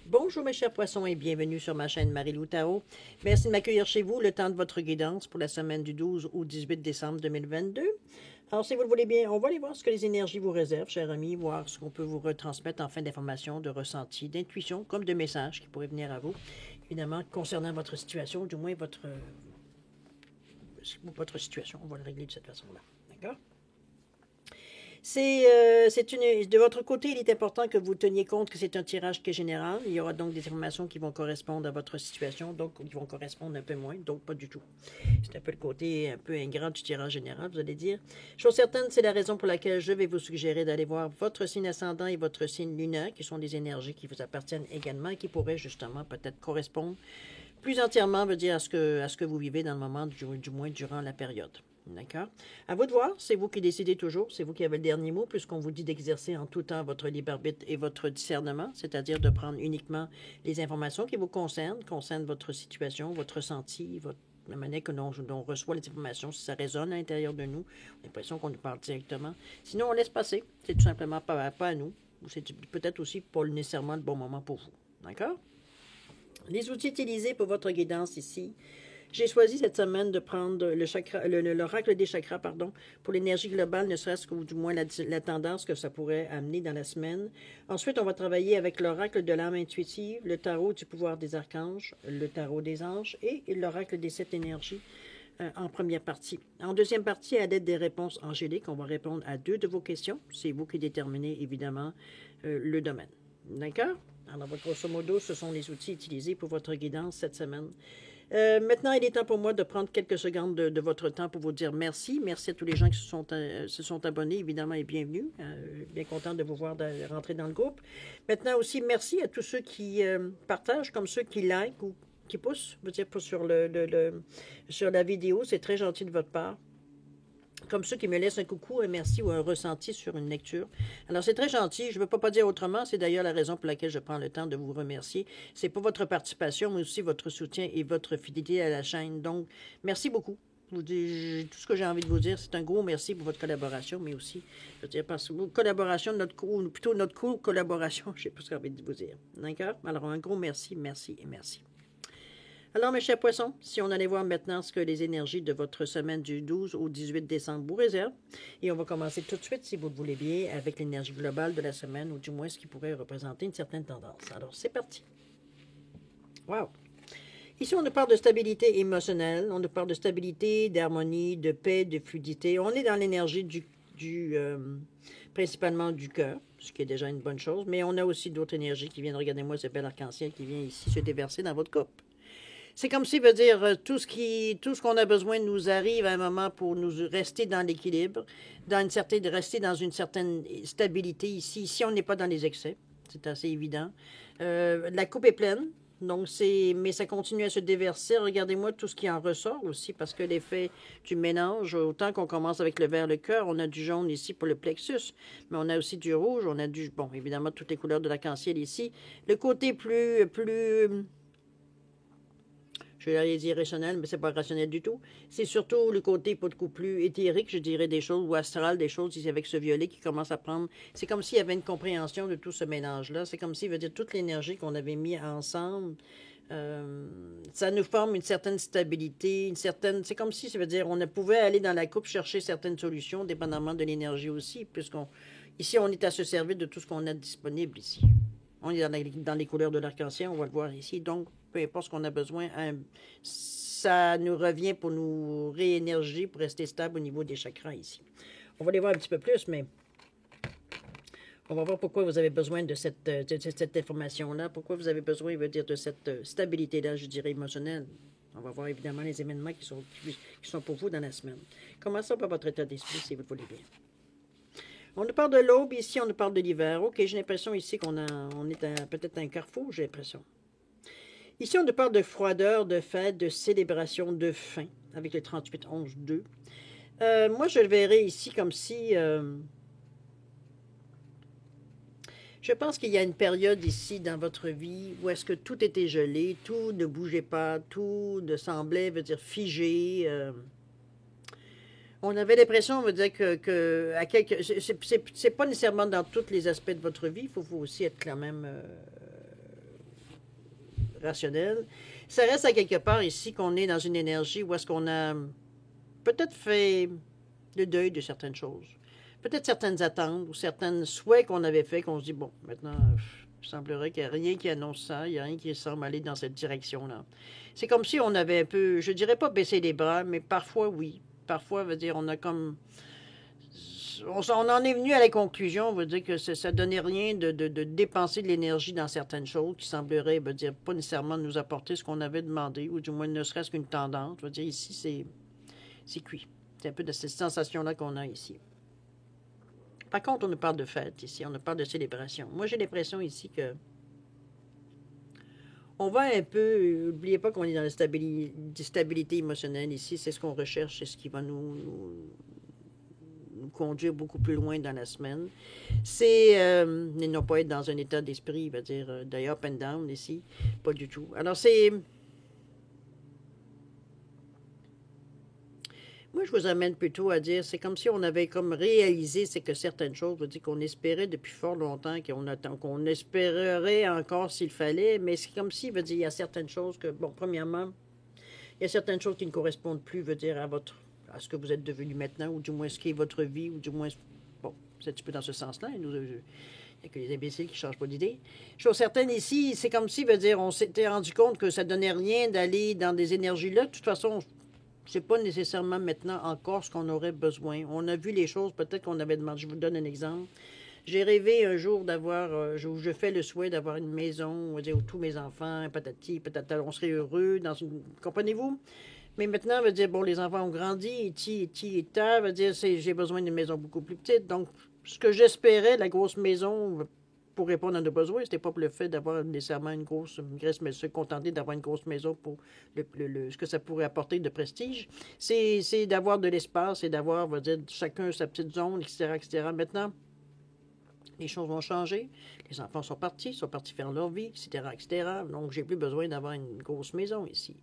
Bonjour mes chers poissons et bienvenue sur ma chaîne Marie-Lou Tao. Merci de m'accueillir chez vous le temps de votre guidance pour la semaine du 12 au 18 décembre 2022. Alors si vous le voulez bien, on va aller voir ce que les énergies vous réservent, chers amis, voir ce qu'on peut vous retransmettre en fin d'information, de ressenti, d'intuition, comme de messages qui pourraient venir à vous, évidemment concernant votre situation, ou du moins votre situation. On va le régler de cette façon-là. D'accord? De votre côté, il est important que vous teniez compte que c'est un tirage qui est général. Il y aura donc des informations qui vont correspondre à votre situation, donc qui vont correspondre un peu moins, donc pas du tout. C'est un peu le côté un peu ingrat du tirage général, vous allez dire. Chose certaine, c'est la raison pour laquelle je vais vous suggérer d'aller voir votre signe ascendant et votre signe lunaire, qui sont des énergies qui vous appartiennent également et qui pourraient justement peut-être correspondre plus entièrement, veut dire à ce que vous vivez dans le moment, du moins durant la période. D'accord? À vous de voir, c'est vous qui décidez toujours, c'est vous qui avez le dernier mot, puisqu'on vous dit d'exercer en tout temps votre libre arbitre et votre discernement, c'est-à-dire de prendre uniquement les informations qui vous concernent votre situation, votre ressenti, la manière que l'on reçoit les informations, si ça résonne à l'intérieur de nous, on a l'impression qu'on nous parle directement. Sinon, on laisse passer, c'est tout simplement pas à nous, ou c'est peut-être aussi pas nécessairement le bon moment pour vous. D'accord? Les outils utilisés pour votre guidance ici. J'ai choisi cette semaine de prendre l'oracle des chakras, pour l'énergie globale, ne serait-ce que du moins la tendance que ça pourrait amener dans la semaine. Ensuite, on va travailler avec l'oracle de l'âme intuitive, le tarot du pouvoir des archanges, le tarot des anges et l'oracle des 7 énergies en première partie. En deuxième partie, à l'aide des réponses angéliques, on va répondre à 2 de vos questions. C'est vous qui déterminez, évidemment, le domaine. D'accord? Alors, grosso modo, ce sont les outils utilisés pour votre guidance cette semaine. Maintenant, il est temps pour moi de prendre quelques secondes de votre temps pour vous dire merci. Merci à tous les gens qui se sont abonnés, évidemment, et bienvenue. Bien content de vous voir rentrer dans le groupe. Maintenant aussi, merci à tous ceux qui partagent, comme ceux qui like ou qui poussent, je veux dire, sur la vidéo. C'est très gentil de votre part. Comme ceux qui me laissent un coucou, un merci ou un ressenti sur une lecture. Alors, c'est très gentil. Je ne veux pas dire autrement. C'est d'ailleurs la raison pour laquelle je prends le temps de vous remercier. C'est pour votre participation, mais aussi votre soutien et votre fidélité à la chaîne. Donc, merci beaucoup. Tout ce que j'ai envie de vous dire, c'est un gros merci pour votre collaboration, mais aussi, je veux dire, parce que collaboration, ou plutôt notre co-collaboration, je sais pas ce que j'ai envie de vous dire. D'accord? Alors, un gros merci, merci et merci. Alors, mes chers poissons, si on allait voir maintenant ce que les énergies de votre semaine du 12 au 18 décembre vous réservent, et on va commencer tout de suite, si vous le voulez bien, avec l'énergie globale de la semaine, ou du moins ce qui pourrait représenter une certaine tendance. Alors, c'est parti. Wow! Ici, on nous parle de stabilité émotionnelle, on nous parle de stabilité, d'harmonie, de paix, de fluidité. On est dans l'énergie principalement du cœur, ce qui est déjà une bonne chose, mais on a aussi d'autres énergies qui viennent, regardez-moi ce bel arc-en-ciel qui vient ici se déverser dans votre coupe. C'est comme si, veut dire, tout ce qu'on a besoin nous arrive à un moment pour nous rester dans l'équilibre, rester dans une certaine stabilité ici. Ici, on n'est pas dans les excès, c'est assez évident. La coupe est pleine, donc mais ça continue à se déverser. Regardez-moi tout ce qui en ressort aussi, parce que l'effet du mélange, autant qu'on commence avec le vert, le cœur, on a du jaune ici pour le plexus, mais on a aussi du rouge, on a bon, évidemment, toutes les couleurs de l'arc-en-ciel ici. Le côté plus je vais dire rationnel, mais c'est pas rationnel du tout. C'est surtout le côté beaucoup plus éthérique, je dirais, des choses, ou astral, des choses ici avec ce violet qui commence à prendre. C'est comme s'il y avait une compréhension de tout ce mélange-là. C'est comme s'il veut dire toute l'énergie qu'on avait mis ensemble. Ça nous forme une certaine stabilité, c'est comme si, ça veut dire, on pouvait aller dans la coupe chercher certaines solutions, dépendamment de l'énergie aussi, ici, on est à se servir de tout ce qu'on a disponible ici. On est dans les couleurs de l'arc-en-ciel, on va le voir ici. Donc, peu importe ce qu'on a besoin, ça nous revient pour nous réénerger, pour rester stable au niveau des chakras ici. On va les voir un petit peu plus, mais on va voir pourquoi vous avez besoin de cette information-là, pourquoi vous avez besoin, il veut dire, de cette stabilité-là, je dirais, émotionnelle. On va voir évidemment les événements qui sont pour vous dans la semaine. Commençons par votre état d'esprit, si vous le voulez bien. On nous parle de l'aube, ici on nous parle de l'hiver. Ok, j'ai l'impression ici qu'on est peut-être à un carrefour, j'ai l'impression. Ici on nous parle de froideur, de fête, de célébration, de fin, avec le 38-11-2. Moi je le verrais ici comme si... je pense qu'il y a une période ici dans votre vie où est-ce que tout était gelé, tout ne bougeait pas, tout ne semblait, veut dire, figé... on avait l'impression, on veut dire c'est pas nécessairement dans tous les aspects de votre vie, il faut aussi être quand même rationnel. Ça reste à quelque part ici qu'on est dans une énergie où est-ce qu'on a peut-être fait le deuil de certaines choses. Peut-être certaines attentes ou certains souhaits qu'on avait fait qu'on se dit, bon, maintenant, il semblerait qu'il n'y a rien qui annonce ça, il n'y a rien qui semble aller dans cette direction-là. C'est comme si on avait un peu, je dirais pas baisser les bras, mais parfois oui. Parfois, veut dire, on a comme... On en est venu à la conclusion, on veut dire que ça ne donnait rien de dépenser de l'énergie dans certaines choses qui sembleraient, veut dire, pas nécessairement nous apporter ce qu'on avait demandé, ou du moins ne serait-ce qu'une tendance. Je veux dire, ici, c'est cuit. C'est un peu de cette sensation-là qu'on a ici. Par contre, on nous parle de fête ici, on nous parle de célébration. Moi, j'ai l'impression ici que on va un peu... N'oubliez pas qu'on est dans la stabilité émotionnelle ici, c'est ce qu'on recherche, c'est ce qui va nous conduire beaucoup plus loin dans la semaine. C'est ne pas être dans un état d'esprit, il va dire, d'ailleurs, up and down ici, pas du tout. Alors, c'est... Moi, je vous amène plutôt à dire, c'est comme si on avait comme réalisé, c'est que certaines choses, veut dire qu'on espérait depuis fort longtemps, qu'on espérerait encore s'il fallait, mais c'est comme si, veut dire, il y a certaines choses que, bon, premièrement, il y a certaines choses qui ne correspondent plus, veut dire, à ce que vous êtes devenu maintenant, ou du moins ce qui est votre vie, ou du moins, bon, c'est un petit peu dans ce sens-là. Il n'y a que les imbéciles qui ne changent pas d'idée. Chose certaine ici, c'est comme si, veut dire, on s'était rendu compte que ça ne donnait rien d'aller dans des énergies-là. De toute façon, c'est pas nécessairement maintenant encore ce qu'on aurait besoin. On a vu les choses, peut-être qu'on avait demandé. Je vous donne un exemple. J'ai rêvé un jour d'avoir, je fais le souhait d'avoir une maison, on va dire, où tous mes enfants, patati, patata, on serait heureux dans une... Comprenez-vous? Mais maintenant, on va dire, bon, les enfants ont grandi, et ta, va dire, j'ai besoin d'une maison beaucoup plus petite. Donc, ce que j'espérais, la grosse maison, pour répondre à nos besoins, c'était pas pour le fait d'avoir nécessairement une grosse mais se contenter d'avoir une grosse maison pour ce que ça pourrait apporter de prestige. C'est d'avoir de l'espace et d'avoir, on va dire, chacun sa petite zone, etc., etc. Maintenant, les choses vont changer. Les enfants sont partis faire leur vie, etc., etc. Donc, j'ai plus besoin d'avoir une grosse maison ici.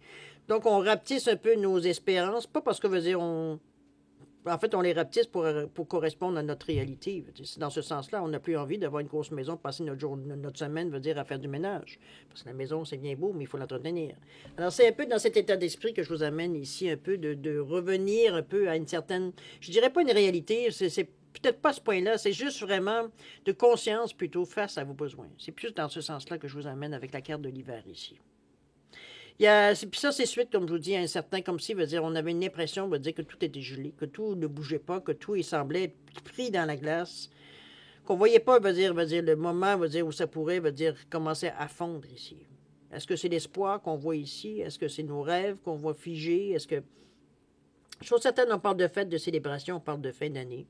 Donc, on rapetisse un peu nos espérances, pas parce que, veut dire, en fait, on les rapetisse pour correspondre à notre réalité. C'est dans ce sens-là, on n'a plus envie d'avoir une grosse maison, passer notre semaine, veut dire, à faire du ménage. Parce que la maison, c'est bien beau, mais il faut l'entretenir. Alors, c'est un peu dans cet état d'esprit que je vous amène ici, un peu de revenir un peu à une certaine... Je dirais pas une réalité, c'est peut-être pas ce point-là, c'est juste vraiment de conscience plutôt face à vos besoins. C'est plus dans ce sens-là que je vous amène avec la carte de l'hiver ici. Puis ça, c'est suite, comme je vous dis, à un certain, comme si, veut dire, on avait une impression, veut dire, que tout était gelé, que tout ne bougeait pas, que tout, il semblait être pris dans la glace, qu'on voyait pas, veut dire, le moment, veut dire, où ça pourrait, veut dire, commencer à fondre ici. Est-ce que c'est l'espoir qu'on voit ici? Est-ce que c'est nos rêves qu'on voit figés? Est-ce que... Chose certaine, on parle de fête, de célébration, on parle de fin d'année.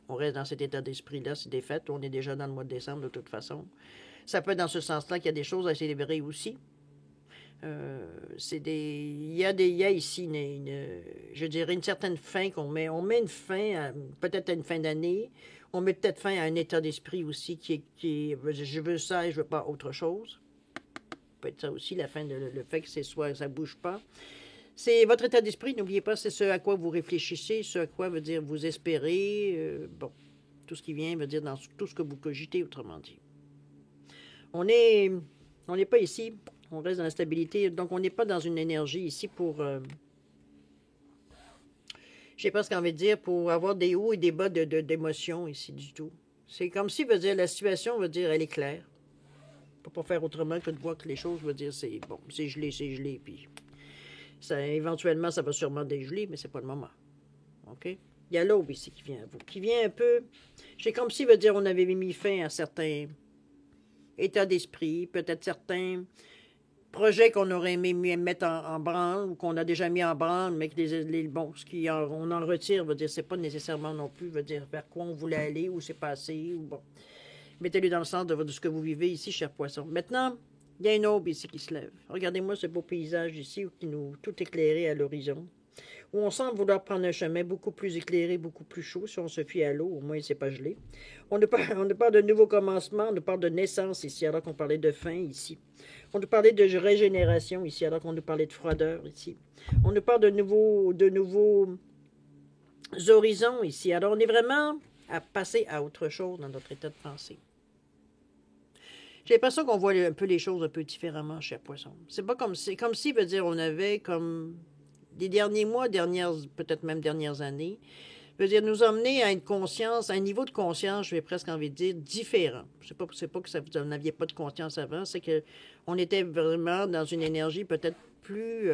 On reste dans cet état d'esprit-là, c'est des fêtes, on est déjà dans le mois de décembre de toute façon. Ça peut être dans ce sens-là qu'il y a des choses à célébrer aussi. Il y a ici je dirais une certaine fin qu'on met. On met une fin, peut-être à une fin d'année. On met peut-être fin à un état d'esprit aussi qui est je veux ça et je veux pas autre chose. Ça peut être ça aussi, la fin, le fait que c'est soit ça bouge pas. C'est votre état d'esprit, n'oubliez pas, c'est ce à quoi vous réfléchissez, ce à quoi veut dire vous espérez. Bon, tout ce qui vient veut dire dans tout ce que vous cogitez, autrement dit. On n'est pas ici. On reste dans la stabilité. Donc, on n'est pas dans une énergie ici pour... je ne sais pas ce qu'on veut dire, pour avoir des hauts et des bas d'émotions ici du tout. C'est comme si, veut dire, la situation, veut dire, elle est claire. On ne peut pas faire autrement que de voir que les choses, veut dire, c'est bon, c'est gelé, puis ça, éventuellement, ça va sûrement dégeler, mais c'est pas le moment. OK? Il y a l'aube ici qui vient à vous, qui vient un peu... C'est comme si, veut dire, on avait mis fin à certains états d'esprit, peut-être certains... projets qu'on aurait aimé mettre en branle ou qu'on a déjà mis en branle, mais que bon, on en retire, veut dire, c'est pas nécessairement non plus, veut dire, vers quoi on voulait aller, où c'est passé, ou bon. Mettez-le dans le sens de ce que vous vivez ici, cher poisson. Maintenant, il y a une aube ici qui se lève. Regardez-moi ce beau paysage ici, qui nous tout éclairé à l'horizon, où on semble vouloir prendre un chemin beaucoup plus éclairé, beaucoup plus chaud, si on se fie à l'eau, au moins c'est pas gelé. On ne parle de nouveau commencement, on ne parle de naissance ici, alors qu'on parlait de fin ici. On nous parlait de régénération ici, alors qu'on nous parlait de froideur ici. On nous parle de nouveaux horizons ici. Alors, on est vraiment à passer à autre chose dans notre état de pensée. J'ai l'impression qu'on voit un peu les choses un peu différemment chez Poisson. C'est comme si, veut dire, on avait comme les derniers mois, peut-être même dernières années, veut dire nous emmener à une conscience, à un niveau de conscience, je vais presque envie de dire, différent. C'est pas que vous n'aviez pas de conscience avant, c'est que on était vraiment dans une énergie peut-être plus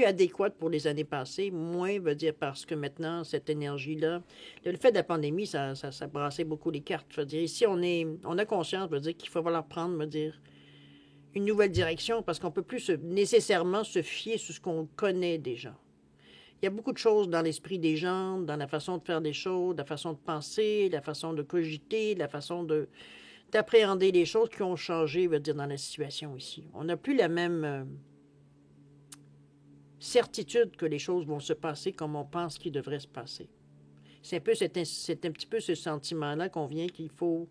adéquate pour les années passées, moins, veut dire, parce que maintenant, cette énergie-là, le fait de la pandémie, ça brassait beaucoup les cartes. Veut dire, ici, on a conscience, veut dire, qu'il faut falloir prendre, veut dire, une nouvelle direction, parce qu'on ne peut plus nécessairement se fier sur ce qu'on connaît déjà. Il y a beaucoup de choses dans l'esprit des gens, dans la façon de faire des choses, la façon de penser, la façon de cogiter, la façon d'appréhender les choses qui ont changé, veut dire, dans la situation ici. On n'a plus la même certitude que les choses vont se passer comme on pense qu'ils devraient se passer. C'est un petit peu ce sentiment-là qu'on vient qu'il faut...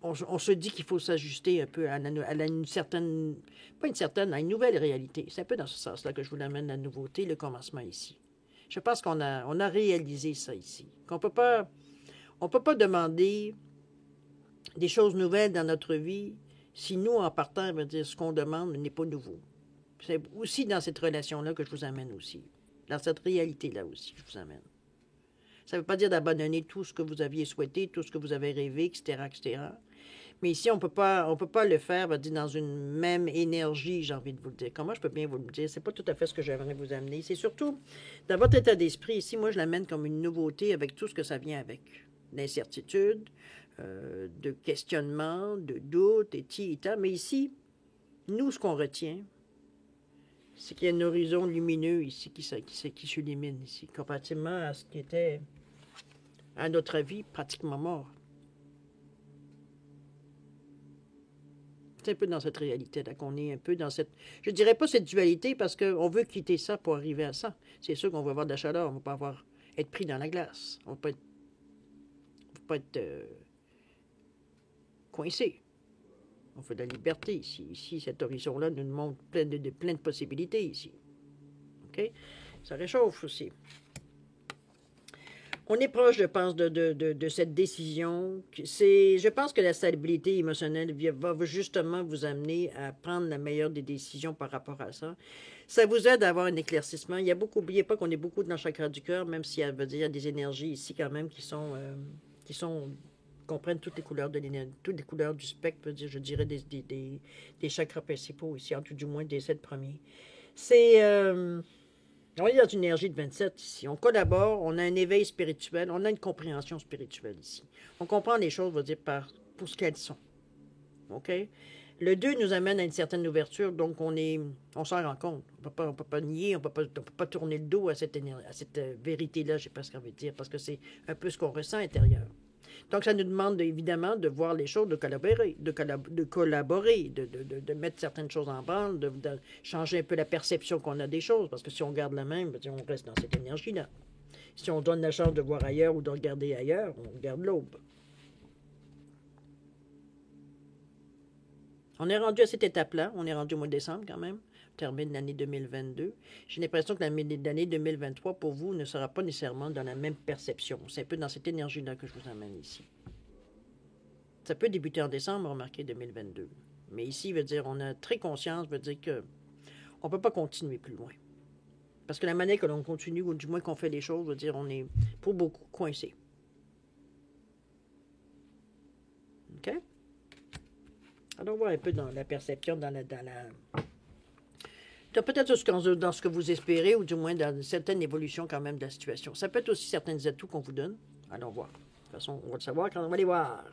On se dit qu'il faut s'ajuster un peu à une certaine... Pas une certaine, à une nouvelle réalité. C'est un peu dans ce sens-là que je vous amène la nouveauté, le commencement ici. Je pense qu'on a réalisé ça ici. On peut pas demander des choses nouvelles dans notre vie si nous, en partant, veut dire, ce qu'on demande n'est pas nouveau. C'est aussi dans cette relation-là que je vous amène aussi. Dans cette réalité-là aussi, je vous amène. Ça ne veut pas dire d'abandonner tout ce que vous aviez souhaité, tout ce que vous avez rêvé, etc., etc. Mais ici, on peut pas le faire, va dire, dans une même énergie, j'ai envie de vous le dire. Comment je peux bien vous le dire? C'est pas tout à fait ce que j'aimerais vous amener. C'est surtout, dans votre état d'esprit, ici, moi, je l'amène comme une nouveauté avec tout ce que ça vient avec. D'incertitude, de questionnement, de doute, et tant. Mais ici, nous, ce qu'on retient, c'est qu'il y a un horizon lumineux ici qui s'illumine ici, comparativement à ce qui était, à notre avis, pratiquement mort. C'est un peu dans cette réalité-là qu'on est un peu dans cette... Je ne dirais pas cette dualité parce qu'on veut quitter ça pour arriver à ça. C'est sûr qu'on va avoir de la chaleur, on ne va pas être pris dans la glace. On ne va pas être coincé. On fait de la liberté ici. Ici, cet horizon-là nous montre plein de possibilités ici. OK? Ça réchauffe aussi. On est proche, je pense, de cette décision. Je pense que la stabilité émotionnelle va justement vous amener à prendre la meilleure des décisions par rapport à ça. Ça vous aide à avoir un éclaircissement. N'oubliez pas qu'on est beaucoup dans le chakra du cœur, même s'il y a des énergies ici quand même qui comprennent toutes les couleurs toutes les couleurs du spectre, je dirais des chakras principaux ici, en tout du moins des 7 premiers. On est dans une énergie de 27 ici. On collabore, on a un éveil spirituel, on a une compréhension spirituelle ici. On comprend les choses, dire, pour ce qu'elles sont. OK? Le 2 nous amène à une certaine ouverture, donc on s'en rend compte. On ne peut pas nier, on ne peut pas tourner le dos à cette vérité-là, je sais pas ce qu'on veut dire, parce que c'est un peu ce qu'on ressent à l'intérieur. Donc, ça nous demande évidemment de voir les choses, de collaborer, de mettre certaines choses en branle, de changer un peu la perception qu'on a des choses, parce que si on garde la même, on reste dans cette énergie-là. Si on donne la chance de voir ailleurs ou de regarder ailleurs, on regarde l'aube. On est rendu à cette étape-là, on est rendu au mois de décembre quand même, on termine l'année 2022. J'ai l'impression que l'année 2023, pour vous, ne sera pas nécessairement dans la même perception. C'est un peu dans cette énergie-là que je vous amène ici. Ça peut débuter en décembre, remarquez, 2022. Mais ici, veut dire, on a très conscience, veut dire que on ne peut pas continuer plus loin. Parce que la manière que l'on continue, ou du moins qu'on fait les choses, veut dire on est pour beaucoup coincé. OK? Alors, on va un peu dans la perception, peut-être dans ce que vous espérez, ou du moins dans une certaine évolution quand même de la situation. Ça peut être aussi certains atouts qu'on vous donne. Allons voir. De toute façon, on va le savoir quand on va les voir.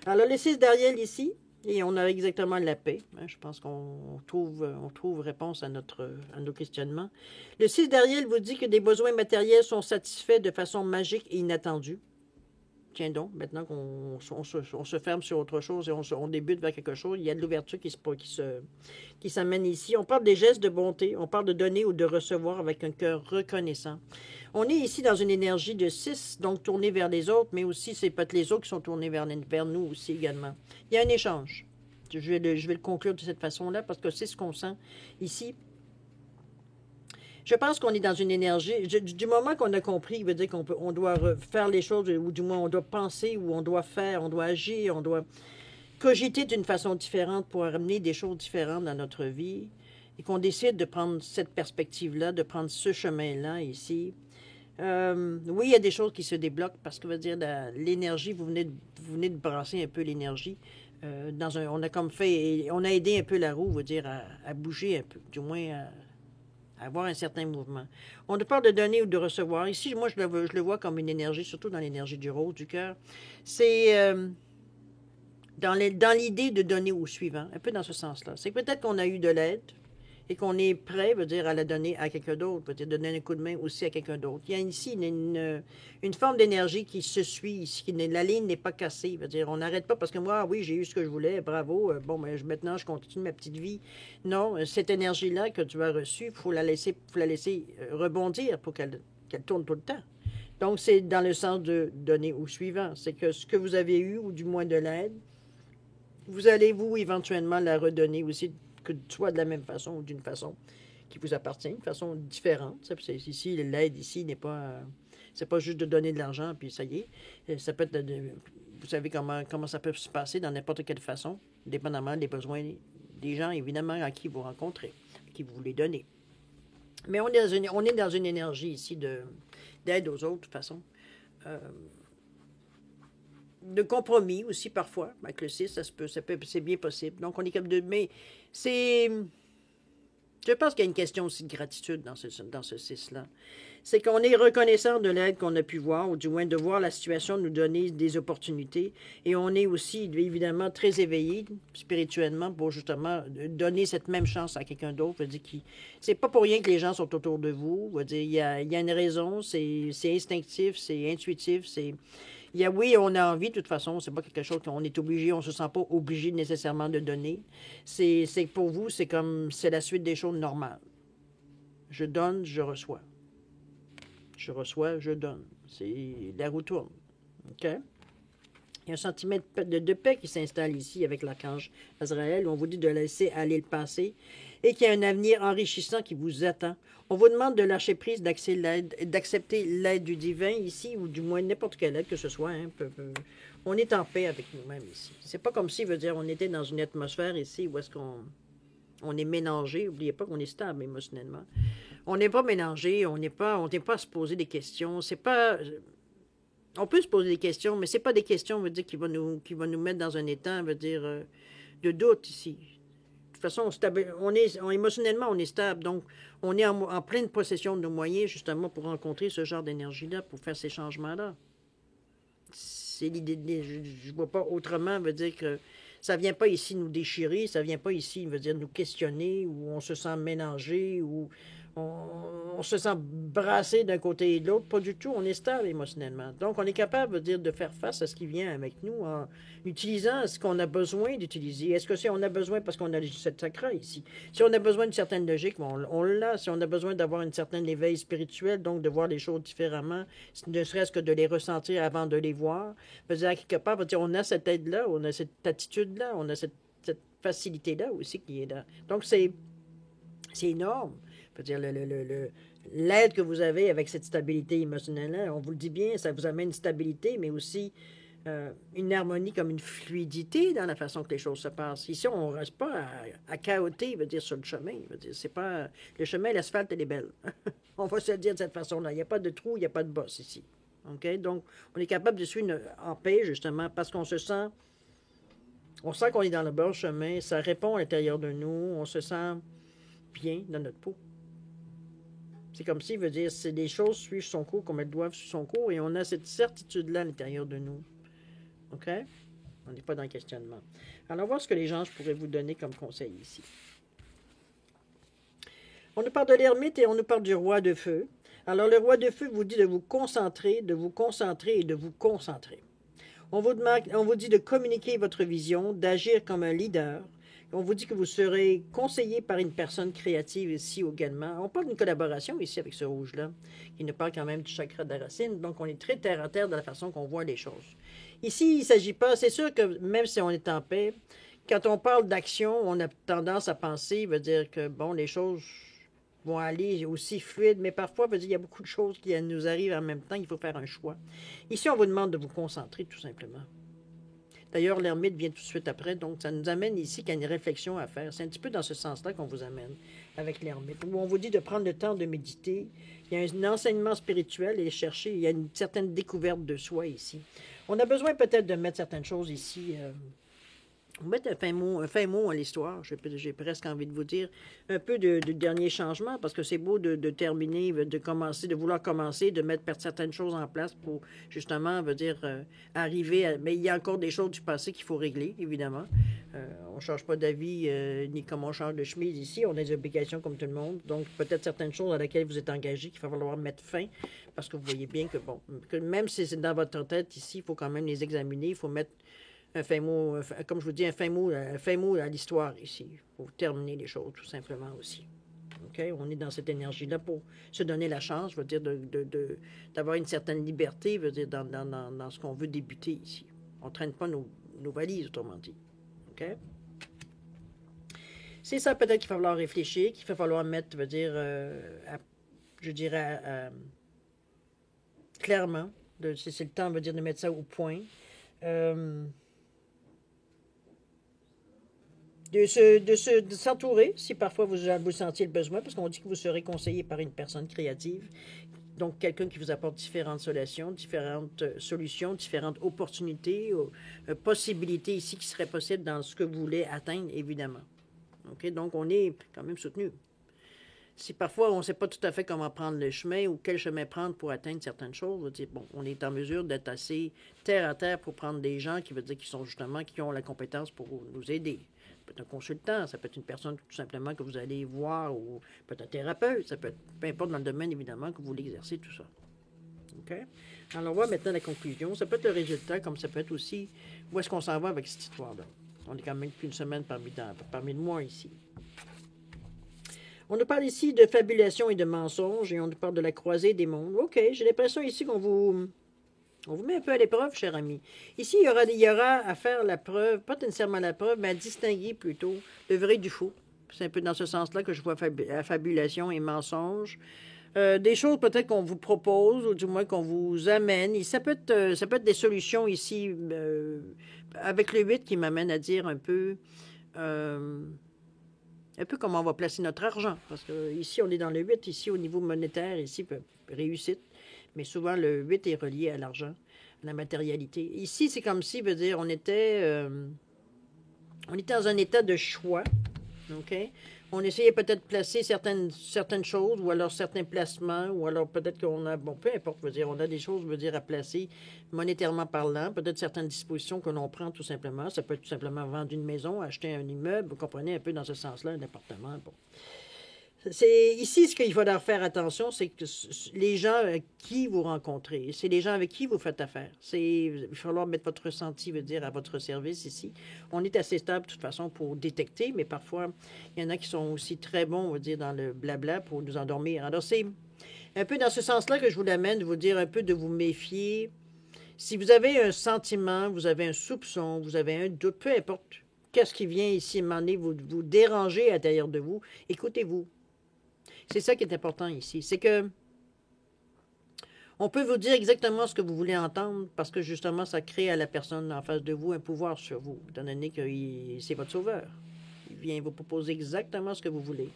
Alors là, le 6 d'Ariel ici, et on a exactement la paix. Je pense qu'on trouve réponse à nos questionnements. Le 6 d'Ariel vous dit que des besoins matériels sont satisfaits de façon magique et inattendue. Tiens donc, maintenant qu'on se ferme sur autre chose et on débute vers quelque chose, il y a de l'ouverture qui s'amène ici. On parle des gestes de bonté, on parle de donner ou de recevoir avec un cœur reconnaissant. On est ici dans une énergie de 6, donc tournée vers les autres, mais aussi c'est peut-être les autres qui sont tournés vers nous aussi également. Il y a un échange. Je vais le conclure de cette façon-là parce que c'est ce qu'on sent ici. Je pense qu'on est dans une énergie. Du moment qu'on a compris, il veut dire on doit faire les choses, ou du moins on doit penser, ou on doit faire, on doit agir, on doit cogiter d'une façon différente pour amener des choses différentes dans notre vie, et qu'on décide de prendre cette perspective-là, de prendre ce chemin-là ici. Oui, il y a des choses qui se débloquent parce que, veut dire, l'énergie, vous venez de brasser un peu l'énergie. On a comme fait, on a aidé un peu la roue, veut dire, à bouger un peu, du moins à avoir un certain mouvement. On ne parle de donner ou de recevoir. Ici, moi, je le vois comme une énergie, surtout dans l'énergie du rose, du cœur. C'est dans l'idée de donner au suivant, un peu dans ce sens-là. C'est peut-être qu'on a eu de l'aide et qu'on est prêt, veut dire, à la donner à quelqu'un d'autre, peut-être donner un coup de main aussi à quelqu'un d'autre. Il y a ici une forme d'énergie qui se suit ici, la ligne n'est pas cassée, veut dire, on n'arrête pas parce que moi, oui, j'ai eu ce que je voulais, bravo, bon, ben, maintenant, je continue ma petite vie. Non, cette énergie-là que tu as reçue, il faut la laisser rebondir pour qu'elle tourne tout le temps. Donc, c'est dans le sens de donner au suivant. C'est que ce que vous avez eu, ou du moins de l'aide, vous allez, vous, éventuellement la redonner aussi, que soit de la même façon ou d'une façon qui vous appartient, une façon différente. Ici, l'aide ici n'est pas... c'est pas juste de donner de l'argent, puis ça y est. Ça peut être... vous savez comment ça peut se passer dans n'importe quelle façon, dépendamment des besoins des gens, évidemment, à qui vous rencontrez, à qui vous voulez donner. Mais on est dans une énergie ici d'aide aux autres, de toute façon. De compromis aussi parfois. Avec le 6, c'est bien possible. Donc, on est capable de... Mais c'est... Je pense qu'il y a une question aussi de gratitude dans ce 6-là. C'est qu'on est reconnaissant de l'aide qu'on a pu voir, ou du moins de voir la situation nous donner des opportunités. Et on est aussi, évidemment, très éveillé spirituellement pour justement donner cette même chance à quelqu'un d'autre. C'est pas pour rien que les gens sont autour de vous. Il y a une raison, c'est instinctif, c'est intuitif, oui, on a envie, de toute façon, c'est pas quelque chose qu'on est obligé, on se sent pas obligé nécessairement de donner. C'est pour vous, c'est la suite des choses normales. Je donne, je reçois. Je reçois, je donne. La roue tourne. OK? Il y a un sentiment de paix qui s'installe ici avec l'archange Azraël, où on vous dit de laisser aller le passé et qu'il y a un avenir enrichissant qui vous attend. On vous demande de lâcher prise, d'accepter l'aide du divin ici, ou du moins n'importe quelle aide que ce soit. On est en paix avec nous-mêmes ici. C'est pas comme si, veut dire, on était dans une atmosphère ici où est-ce qu'on est mélangé. N'oubliez pas qu'on est stable émotionnellement. On n'est pas mélangé, on n'est pas à se poser des questions. C'est pas... On peut se poser des questions, mais c'est pas des questions, veut dire, qui vont nous mettre dans un état, veut dire, de doute ici. De toute façon, émotionnellement, on est stable. Donc, on est en pleine possession de nos moyens, justement, pour rencontrer ce genre d'énergie-là, pour faire ces changements-là. C'est l'idée. Je ne vois pas autrement, veut dire que ça ne vient pas ici nous déchirer, ça ne vient pas ici, veut dire, nous questionner, ou on se sent mélangé, ou on se sent brassé d'un côté et de l'autre. Pas du tout, on est stable émotionnellement. Donc, on est capable, veut dire, de faire face à ce qui vient avec nous en utilisant ce qu'on a besoin d'utiliser. Est-ce que si on a besoin, parce qu'on a cette sacra ici, si on a besoin d'une certaine logique, on l'a. Si on a besoin d'avoir une certaine éveil spirituel, donc de voir les choses différemment, ne serait-ce que de les ressentir avant de les voir, veut dire, à quelque part, veut dire, on a cette aide-là, on a cette attitude-là, on a cette facilité-là aussi qui est là. Donc, c'est énorme. Je veux dire, l'aide que vous avez avec cette stabilité émotionnelle-là, on vous le dit bien, ça vous amène une stabilité, mais aussi une harmonie, comme une fluidité dans la façon que les choses se passent. Ici, on ne reste pas à chaoter, veut dire, sur le chemin. Veut dire, c'est pas... Le chemin, l'asphalte, elle est belle. On va se le dire de cette façon-là. Il n'y a pas de trou, il n'y a pas de bosse ici. OK? Donc, on est capable de suivre en paix, justement, parce qu'on se sent... On sent qu'on est dans le bon chemin, ça répond à l'intérieur de nous, on se sent bien dans notre peau. C'est comme si, veut dire, c'est des choses suivent son cours comme elles doivent suivre son cours, et on a cette certitude-là à l'intérieur de nous. OK? On n'est pas dans le questionnement. Alors, voir ce que les gens pourraient vous donner comme conseil ici. On nous parle de l'ermite et on nous parle du roi de feu. Alors, le roi de feu vous dit de vous concentrer, de vous concentrer et de vous concentrer. On vous dit de communiquer votre vision, d'agir comme un leader. On vous dit que vous serez conseillé par une personne créative ici également. On parle d'une collaboration ici avec ce rouge-là, qui nous parle quand même du chakra de la racine. Donc, on est très terre à terre dans la façon qu'on voit les choses. Ici, il ne s'agit pas, c'est sûr que même si on est en paix, quand on parle d'action, on a tendance à penser, veut dire que, bon, les choses vont aller aussi fluides, mais parfois, il y a beaucoup de choses qui nous arrivent en même temps, il faut faire un choix. Ici, on vous demande de vous concentrer, tout simplement. D'ailleurs, l'ermite vient tout de suite après, donc ça nous amène ici qu'il y a une réflexion à faire. C'est un petit peu dans ce sens-là qu'on vous amène avec l'ermite, où on vous dit de prendre le temps de méditer. Il y a un enseignement spirituel et chercher, il y a une certaine découverte de soi ici. On a besoin peut-être de mettre certaines choses ici. Mettre un fin mot à l'histoire, j'ai presque envie de vous dire, un peu de dernier changement, parce que c'est beau de terminer, de commencer, de vouloir commencer, de mettre certaines choses en place pour, justement, arriver à... Mais il y a encore des choses du passé qu'il faut régler, évidemment. On ne change pas d'avis, ni comme on change de chemise ici, on a des obligations comme tout le monde, donc peut-être certaines choses à laquelle vous êtes engagé qu'il va falloir mettre fin, parce que vous voyez bien que, bon, que même si c'est dans votre tête ici, il faut quand même les examiner, il faut mettre un fin mot, comme je vous dis, un fin mot à l'histoire ici, pour terminer les choses, tout simplement aussi. OK? On est dans cette énergie-là pour se donner la chance, je veux dire, d'avoir une certaine liberté, je veux dire, dans ce qu'on veut débuter ici. On ne traîne pas nos valises, autrement dit. OK? C'est ça peut-être qu'il va falloir réfléchir, qu'il va falloir mettre, je veux dire, je dirais, clairement, c'est le temps, je veux dire, de mettre ça au point. De s'entourer, si parfois vous sentiez le besoin, parce qu'on dit que vous serez conseillé par une personne créative, donc quelqu'un qui vous apporte différentes solutions, différentes opportunités, possibilités ici qui seraient possibles dans ce que vous voulez atteindre, évidemment. OK? Donc, on est quand même soutenu. Si parfois on ne sait pas tout à fait comment prendre le chemin ou quel chemin prendre pour atteindre certaines choses, on va dire, bon, on est en mesure d'être assez terre à terre pour prendre des gens qui ont la compétence pour nous aider. Ça peut être un consultant, ça peut être une personne tout simplement que vous allez voir, ou peut-être un thérapeute, ça peut être, peu importe dans le domaine évidemment que vous voulez exercer tout ça. OK? Alors on voit maintenant la conclusion. Ça peut être le résultat, comme ça peut être aussi où est-ce qu'on s'en va avec cette histoire-là. On est quand même depuis une semaine parmi le mois ici. On nous parle ici de fabulation et de mensonges, et on nous parle de la croisée des mondes. OK, j'ai l'impression ici qu'on vous met un peu à l'épreuve, cher ami. Ici, il y aura à faire la preuve, pas nécessairement la preuve, mais à distinguer plutôt le vrai du faux. C'est un peu dans ce sens-là que je vois fabulation et mensonge. Des choses peut-être qu'on vous propose, ou du moins qu'on vous amène. Et ça peut être des solutions ici, avec le 8 qui m'amène à dire un peu comment on va placer notre argent. Parce que ici, on est dans le 8, ici, au niveau monétaire, ici, réussite. Mais souvent, le 8 est relié à l'argent, à la matérialité. Ici, c'est comme si, veut dire, on était dans un état de choix. OK? On essayait peut-être de placer certaines choses, ou alors certains placements, ou alors peut-être qu'on a, bon, peu importe, veut dire, on a des choses, veut dire, à placer monétairement parlant, peut-être certaines dispositions que l'on prend tout simplement. Ça peut être tout simplement vendre une maison, acheter un immeuble, vous comprenez un peu dans ce sens-là, un appartement. Bon. C'est ici ce qu'il faudra faire attention, c'est que les gens avec qui vous rencontrez, c'est les gens avec qui vous faites affaire. Il va falloir mettre votre ressenti, veut dire, à votre service ici. On est assez stable de toute façon pour détecter, mais parfois, il y en a qui sont aussi très bons, on va dire, dans le blabla pour nous endormir. Alors, c'est un peu dans ce sens-là que je vous l'amène, de vous dire un peu de vous méfier. Si vous avez un sentiment, vous avez un soupçon, vous avez un doute, peu importe qu'est-ce qui vient ici, vous déranger à l'intérieur de vous, écoutez-vous. C'est ça qui est important ici. C'est que on peut vous dire exactement ce que vous voulez entendre parce que justement, ça crée à la personne en face de vous un pouvoir sur vous, étant donné que c'est votre sauveur. Il vient vous proposer exactement ce que vous voulez.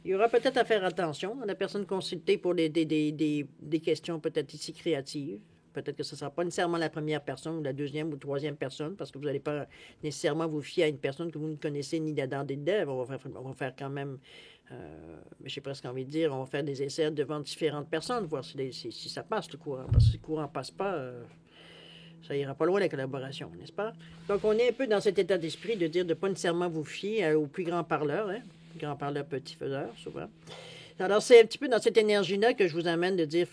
Il y aura peut-être à faire attention à la personne consultée pour des questions peut-être ici créatives. Peut-être que ce ne sera pas nécessairement la première personne ou la deuxième ou troisième personne parce que vous n'allez pas nécessairement vous fier à une personne que vous ne connaissez ni d'Adam ni d'Ève. On va faire quand même... j'ai presque envie de dire, on va faire des essais devant différentes personnes, voir si ça passe le courant. Parce que si le courant ne passe pas, ça ira pas loin la collaboration, n'est-ce pas? Donc, on est un peu dans cet état d'esprit de dire de ne pas nécessairement vous fier au plus grand parleur, hein? Grand parleur, petit faiseur, souvent. Alors, c'est un petit peu dans cette énergie-là que je vous amène de dire,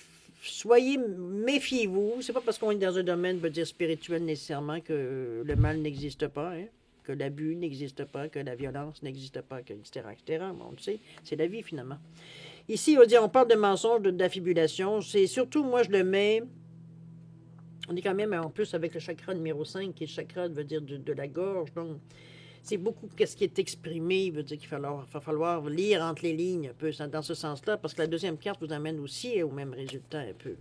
méfiez-vous. C'est pas parce qu'on est dans un domaine, veut dire spirituel nécessairement, que le mal n'existe pas, hein? Que l'abus n'existe pas, que la violence n'existe pas, que, etc., etc. Bon, on le sait, c'est la vie, finalement. Ici, on parle de mensonge, d'affibulation. C'est surtout, moi, je le mets... On est quand même, en plus, avec le chakra numéro 5, qui est le chakra, veut dire, de la gorge. Donc, c'est beaucoup qu'est-ce qui est exprimé, il veut dire va falloir lire entre les lignes un peu dans ce sens-là, parce que la deuxième carte vous amène aussi au même résultat un peu.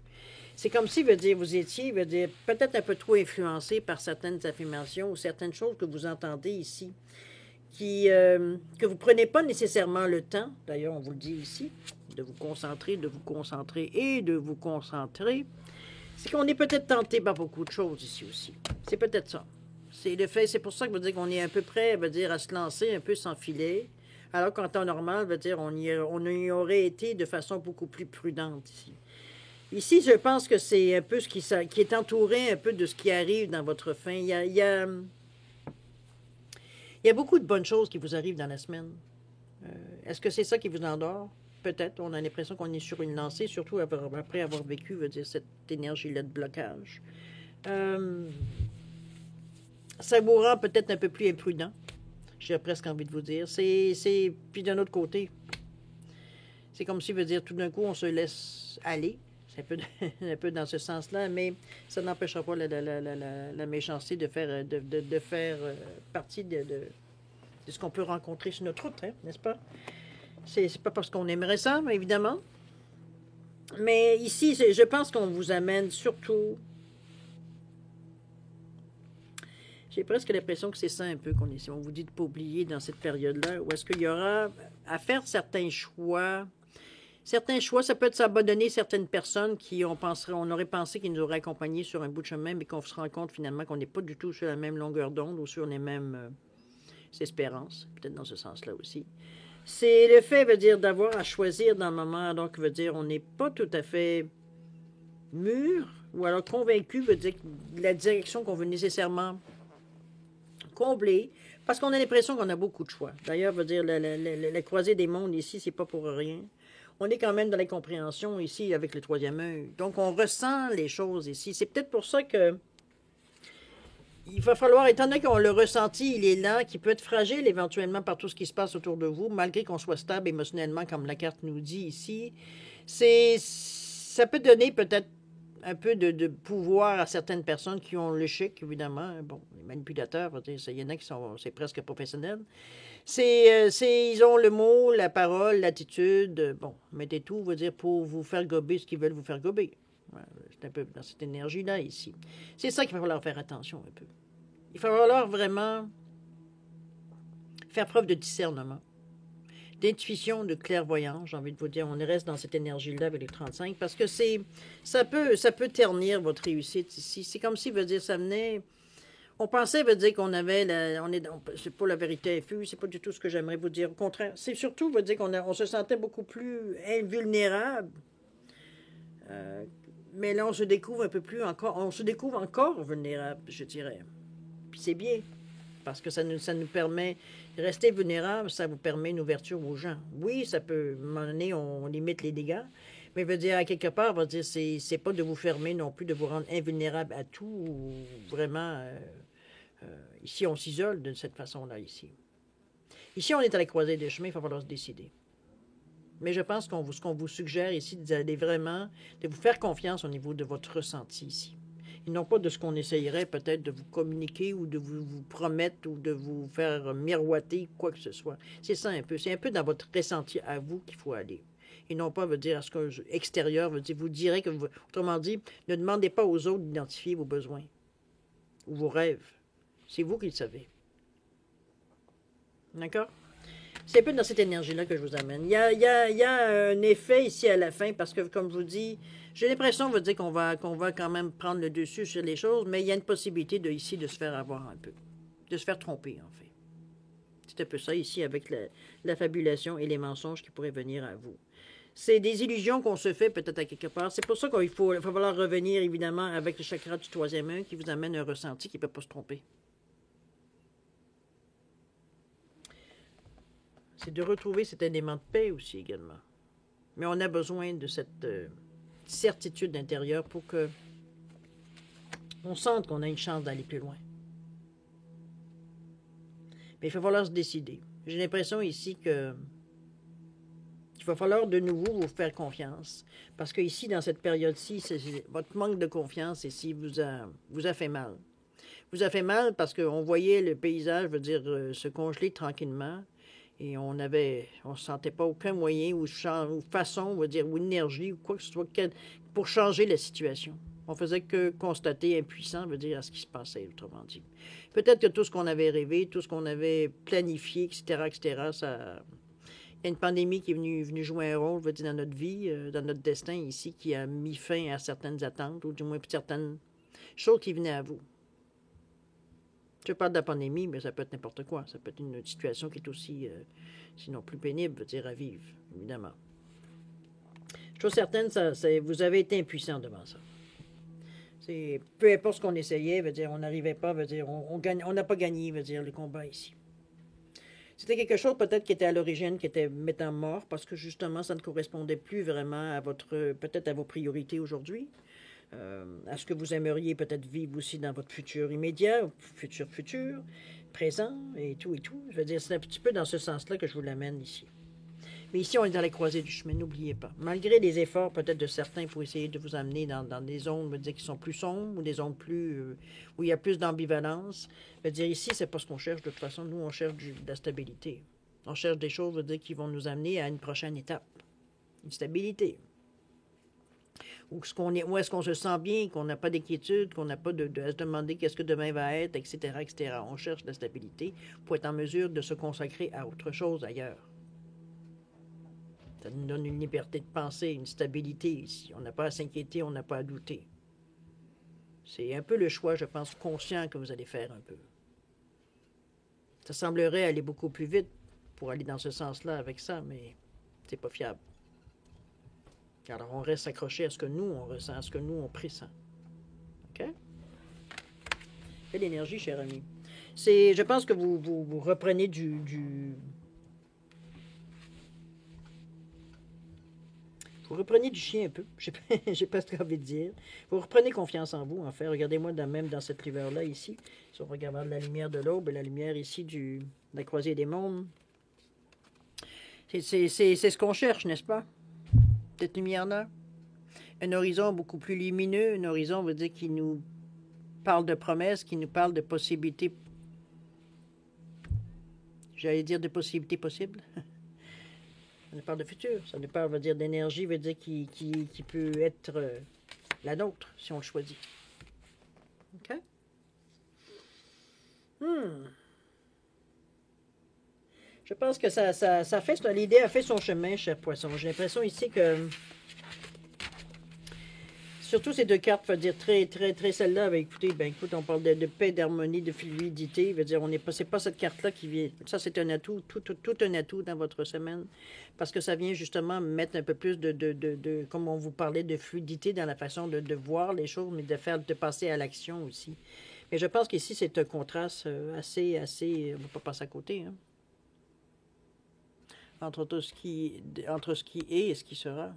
C'est comme si, veut dire, vous étiez, veut dire, peut-être un peu trop influencé par certaines affirmations ou certaines choses que vous entendez ici, que vous ne prenez pas nécessairement le temps, d'ailleurs on vous le dit ici, de vous concentrer et de vous concentrer. C'est qu'on est peut-être tenté par beaucoup de choses ici aussi. C'est peut-être ça. C'est le fait, c'est pour ça que veut dire qu'on est un peu prêt, veut dire, à se lancer un peu sans filet, alors qu'en temps normal, veut dire, on y aurait été de façon beaucoup plus prudente ici. Ici, je pense que c'est un peu ce qui est entouré un peu de ce qui arrive dans votre fin. Il y a beaucoup de bonnes choses qui vous arrivent dans la semaine. Est-ce que c'est ça qui vous endort? Peut-être. On a l'impression qu'on est sur une lancée, surtout après avoir vécu, veut dire, cette énergie-là de blocage. Ça vous rend peut-être un peu plus imprudent. J'ai presque envie de vous dire. Puis d'un autre côté, c'est comme si, veut dire, tout d'un coup, on se laisse aller. C'est un peu dans ce sens-là, mais ça n'empêchera pas la méchanceté de faire partie de ce qu'on peut rencontrer sur notre route, hein, n'est-ce pas? C'est pas parce qu'on aimerait ça, mais évidemment. Mais ici, je pense qu'on vous amène surtout... J'ai presque l'impression que c'est ça un peu qu'on est. Si on vous dit de ne pas oublier dans cette période-là, où est-ce qu'il y aura à faire certains choix. Certains choix, ça peut être s'abandonner certaines personnes on aurait pensé qu'ils nous auraient accompagnés sur un bout de chemin, mais qu'on se rend compte finalement qu'on n'est pas du tout sur la même longueur d'onde ou sur les mêmes espérances, peut-être dans ce sens-là aussi. C'est le fait, veut dire, d'avoir à choisir dans le moment, donc veut dire, on n'est pas tout à fait mûr, ou alors convaincu, veut dire la direction qu'on veut nécessairement combler, parce qu'on a l'impression qu'on a beaucoup de choix. D'ailleurs, veut dire, la croisée des mondes ici, c'est pas pour rien. On est quand même dans l'incompréhension ici avec le troisième œil. Donc, on ressent les choses ici. C'est peut-être pour ça que il va falloir, étant donné qu'on le ressenti, il est là, qui peut être fragile éventuellement par tout ce qui se passe autour de vous, malgré qu'on soit stable émotionnellement, comme la carte nous dit ici. Ça peut donner peut-être un peu de pouvoir à certaines personnes qui ont le chic, évidemment. Bon, les manipulateurs, il y en a qui sont, c'est presque professionnel. Ils ont le mot, la parole, l'attitude. Bon, mettez tout, veut dire, pour vous faire gober ce qu'ils veulent vous faire gober. Ouais, c'est un peu dans cette énergie-là ici. C'est ça qu'il va falloir faire attention un peu. Il va falloir vraiment faire preuve de discernement, d'intuition, de clairvoyance, j'ai envie de vous dire. On reste dans cette énergie-là avec les 35 parce que ça peut ternir votre réussite ici. C'est comme si, veut dire, ça venait... On pensait, veut dire qu'on avait... c'est pas la vérité infuse, c'est pas du tout ce que j'aimerais vous dire. Au contraire, c'est surtout, veut dire on se sentait beaucoup plus invulnérable. Mais là, on se découvre un peu plus encore... On se découvre encore vulnérable, je dirais. Puis c'est bien, parce que ça nous permet de rester vulnérable, ça vous permet une ouverture aux gens. Oui, ça peut, à un moment donné, on limite les dégâts, mais veut dire, à quelque part, va dire, c'est pas de vous fermer non plus, de vous rendre invulnérable à tout, ou vraiment, ici, on s'isole de cette façon-là, ici. Ici, on est à la croisée des chemins, il va falloir se décider. Mais je pense ce qu'on vous suggère ici, d'aller vraiment, de vous faire confiance au niveau de votre ressenti ici. Et non pas de ce qu'on essayerait peut-être de vous communiquer ou de vous promettre ou de vous faire miroiter quoi que ce soit. C'est ça un peu. C'est un peu dans votre ressenti à vous qu'il faut aller. Et non pas veut dire à ce que extérieur veut dire vous direz que autrement dit, ne demandez pas aux autres d'identifier vos besoins ou vos rêves. C'est vous qui le savez. D'accord? C'est un peu dans cette énergie-là que je vous amène. Il y a un effet ici à la fin, parce que, comme je vous dis, j'ai l'impression, veut dire qu'on va quand même prendre le dessus sur les choses, mais il y a une possibilité ici de se faire avoir un peu, de se faire tromper, en fait. C'est un peu ça ici, avec la fabulation et les mensonges qui pourraient venir à vous. C'est des illusions qu'on se fait peut-être à quelque part. C'est pour ça qu'il va falloir revenir, évidemment, avec le chakra du troisième œil qui vous amène un ressenti qui ne peut pas se tromper. C'est de retrouver cet élément de paix aussi également. Mais on a besoin de cette certitude intérieure pour que on sente qu'on a une chance d'aller plus loin. Mais il va falloir se décider. J'ai l'impression ici qu'il va falloir de nouveau vous faire confiance. Parce que ici, dans cette période-ci, votre manque de confiance ici vous a fait mal. vous a fait mal parce qu'on voyait le paysage, je veux dire, se congeler tranquillement. Et on ne sentait pas aucun moyen ou façon, on va dire, ou énergie ou quoi que ce soit pour changer la situation. On faisait que constater impuissant, veut dire, à ce qui se passait, autrement dit. Peut-être que tout ce qu'on avait rêvé, tout ce qu'on avait planifié, etc., ça... Il y a une pandémie qui est venue jouer un rôle, veut dire, dans notre vie, dans notre destin ici, qui a mis fin à certaines attentes, ou du moins certaines choses qui venaient à vous. Je parle de la pandémie, mais ça peut être n'importe quoi. Ça peut être une situation qui est aussi, sinon plus pénible, veut dire à vivre, évidemment. Je suis certaine, vous avez été impuissant devant ça. Peu importe ce qu'on essayait, veut dire, on n'arrivait pas, veut dire, on n'a pas gagné, veut dire, le combat ici. C'était quelque chose peut-être qui était à l'origine, qui était métamorphe, parce que justement, ça ne correspondait plus vraiment à peut-être à vos priorités aujourd'hui. À ce que vous aimeriez peut-être vivre aussi dans votre futur immédiat, futur, présent, et tout, et tout. Je veux dire, c'est un petit peu dans ce sens-là que je vous l'amène ici. Mais ici, on est dans la croisée du chemin, n'oubliez pas. Malgré les efforts peut-être de certains pour essayer de vous amener dans des zones, je veux dire, qui sont plus sombres, ou des zones où il y a plus d'ambivalence, je veux dire, ici, c'est pas ce qu'on cherche de toute façon. Nous, on cherche de la stabilité. On cherche des choses, je veux dire, qui vont nous amener à une prochaine étape. Une stabilité. Où est-ce qu'on se sent bien, qu'on n'a pas d'inquiétude, qu'on n'a pas à se demander qu'est-ce que demain va être, etc., etc. On cherche de la stabilité pour être en mesure de se consacrer à autre chose ailleurs. Ça nous donne une liberté de penser, une stabilité ici. On n'a pas à s'inquiéter, on n'a pas à douter. C'est un peu le choix, je pense, conscient que vous allez faire un peu. Ça semblerait aller beaucoup plus vite pour aller dans ce sens-là avec ça, mais c'est pas fiable. Alors, on reste accroché à ce que nous, on ressent, à ce que nous, on pressent. OK? Quelle énergie, cher ami. Je pense que vous reprenez Vous reprenez du chien un peu. J'ai pas ce que j'ai envie de dire. Vous reprenez confiance en vous, en fait. Regardez-moi même dans cette rivière-là, ici. Si on regarde la lumière de l'aube et la lumière ici de la croisée des mondes. C'est ce qu'on cherche, n'est-ce pas? Cette lumière-là. Un horizon beaucoup plus lumineux, un horizon veut dire qui nous parle de promesses, qui nous parle de possibilités, j'allais dire de possibilités possibles. Ça nous parle de futur, ça nous parle, veut dire d'énergie, veut dire qui peut être la nôtre, si on le choisit. OK? Je pense que l'idée a fait son chemin, cher poisson. J'ai l'impression ici que surtout ces deux cartes, veut dire très, très, très celle-là. Ben, écoute, on parle de paix, d'harmonie, de fluidité. Veut dire, c'est pas cette carte-là qui vient. Ça, c'est un atout, tout un atout dans votre semaine, parce que ça vient justement mettre un peu plus comme on vous parlait, de fluidité dans la façon de voir les choses, mais de passer à l'action aussi. Mais je pense qu'ici, c'est un contraste assez, on ne va pas passer à côté, hein, entre ce qui est et ce qui sera.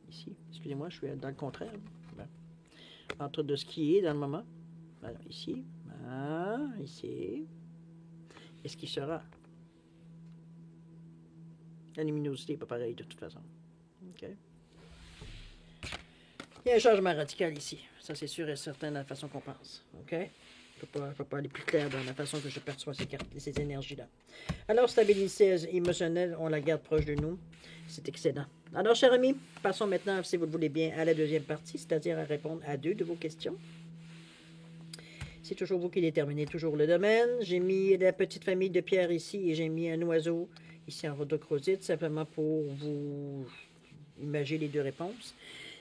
Ici, excusez-moi, je suis dans le contraire. Ben, entre de ce qui est dans le moment. Alors, ici. Ici. Et ce qui sera. La luminosité n'est pas pareille de toute façon. OK. Il y a un changement radical ici. Ça, c'est sûr et certain dans la façon qu'on pense. OK? Je ne peux pas aller plus clair dans la façon que je perçois ces énergies-là. Alors, stabilité émotionnelle, on la garde proche de nous. C'est excellent. Alors, chers amis, passons maintenant, si vous le voulez bien, à la deuxième partie, c'est-à-dire à répondre à 2 de vos questions. C'est toujours vous qui déterminez toujours le domaine. J'ai mis la petite famille de pierres ici et j'ai mis un oiseau ici en rhodochrosite, simplement pour vous imaginer les 2 réponses.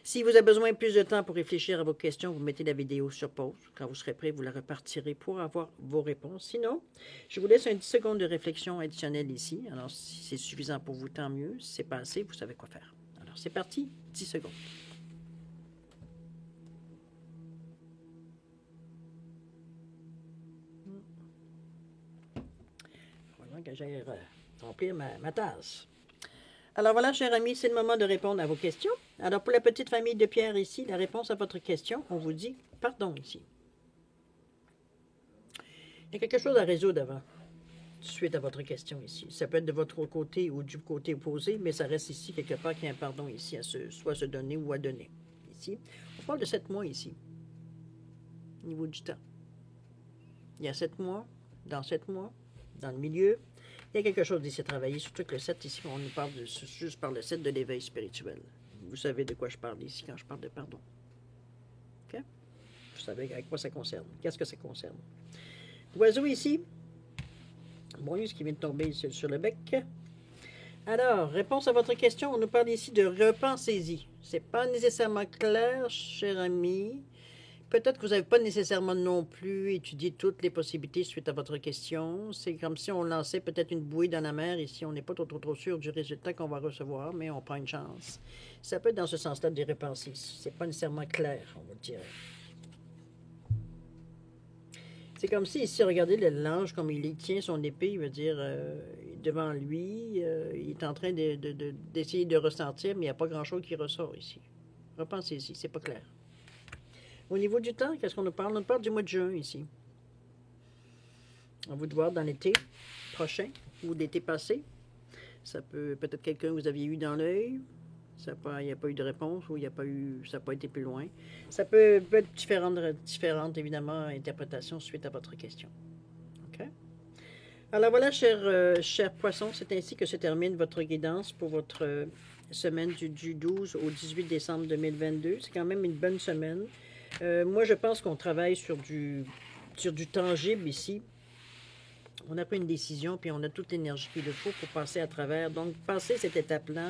Si vous avez besoin de plus de temps pour réfléchir à vos questions, vous mettez la vidéo sur pause. Quand vous serez prêt, vous la repartirez pour avoir vos réponses. Sinon, je vous laisse un 10 secondes de réflexion additionnelle ici. Alors, si c'est suffisant pour vous, tant mieux. Si c'est pas assez, vous savez quoi faire. Alors, c'est parti, 10 secondes. Voilà que j'aille remplir ma tasse. Alors voilà, chers amis, c'est le moment de répondre à vos questions. Alors pour la petite famille de Pierre ici, la réponse à votre question, on vous dit pardon ici. Il y a quelque chose à résoudre avant, suite à votre question ici. Ça peut être de votre côté ou du côté opposé, mais ça reste ici quelque part qu'il y a un pardon ici, soit se donner ou à donner. Ici, on parle de 7 mois ici, au niveau du temps. il y a 7 mois, dans 7 mois, dans le milieu, il y a quelque chose d'ici à travailler, surtout que le 7 ici, on nous parle juste par le 7 de l'éveil spirituel. Vous savez de quoi je parle ici quand je parle de pardon. OK? Vous savez à quoi ça concerne. Qu'est-ce que ça concerne? L'oiseau ici, bon, ce qui vient de tomber sur le bec. Alors, réponse à votre question, on nous parle ici de repensez-y. C'est pas nécessairement clair, cher ami. Peut-être que vous n'avez pas nécessairement non plus étudié toutes les possibilités suite à votre question. C'est comme si on lançait peut-être une bouée dans la mer. Ici, on n'est pas trop sûr du résultat qu'on va recevoir, mais on prend une chance. Ça peut être dans ce sens-là de repenser. C'est pas nécessairement clair, on va dire. C'est comme si ici, regardez l'ange, comme il tient son épée, il veut dire, devant lui, il est en train d'essayer de ressentir, mais il n'y a pas grand-chose qui ressort ici. Repensez ici, c'est pas clair. Au niveau du temps, qu'est-ce qu'on nous parle? On nous parle du mois de juin ici. On va voir dans l'été prochain ou l'été passé. Ça peut peut-être quelqu'un que vous aviez eu dans l'œil. Il n'y a pas eu de réponse ou ça n'a pas été plus loin. Ça peut être différentes, évidemment, interprétations suite à votre question. OK? Alors voilà, chers poissons, c'est ainsi que se termine votre guidance pour votre semaine du 12 au 18 décembre 2022. C'est quand même une bonne semaine. Moi, je pense qu'on travaille sur du tangible ici. On a pris une décision, puis on a toute l'énergie qu'il faut pour passer à travers. Donc, passer cette étape-là,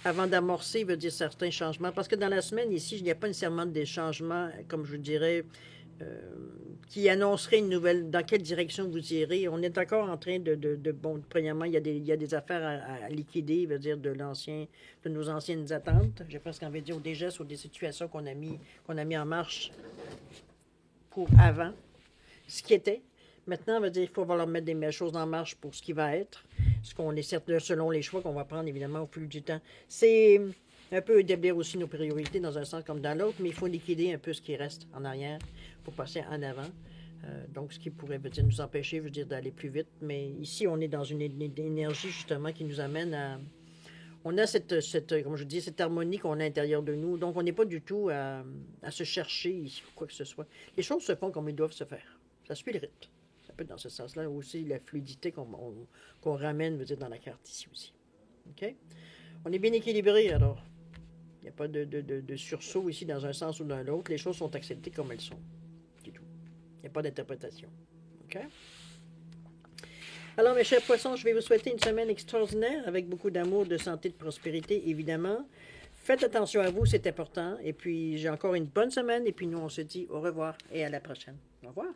avant d'amorcer, veut dire certains changements. Parce que dans la semaine, ici, il n'y a pas nécessairement des changements, comme je dirais, qui annonceraient une nouvelle, dans quelle direction vous irez. On est encore en train bon, premièrement, il y a des affaires à liquider, veut dire de nos anciennes attentes. J'ai presque envie de dire des gestes ou des situations qu'on a mis en marche pour avant, ce qui était. Maintenant, on va dire qu'il faut leur mettre des choses en marche pour ce qui va être, ce qu'on est certain, selon les choix qu'on va prendre, évidemment, au fil du temps. C'est un peu établir aussi nos priorités dans un sens comme dans l'autre, mais il faut liquider un peu ce qui reste en arrière pour passer en avant. Donc, ce qui pourrait dire, nous empêcher, veut dire, d'aller plus vite. Mais ici, on est dans une énergie, justement, qui nous amène à... On a comme je dis, cette harmonie qu'on a à l'intérieur de nous. Donc, on n'est pas du tout à se chercher ici ou quoi que ce soit. Les choses se font comme ils doivent se faire. Ça suit le rythme. Ça peut être dans ce sens-là aussi, la fluidité qu'on ramène, veut dire, dans la carte ici aussi. OK? On est bien équilibré, alors. Il n'y a pas de sursaut ici dans un sens ou dans l'autre. Les choses sont acceptées comme elles sont. C'est tout. Il n'y a pas d'interprétation. OK? Alors, mes chers poissons, je vais vous souhaiter une semaine extraordinaire avec beaucoup d'amour, de santé, de prospérité, évidemment. Faites attention à vous, c'est important. Et puis, j'ai encore une bonne semaine. Et puis, nous, on se dit au revoir et à la prochaine. Au revoir.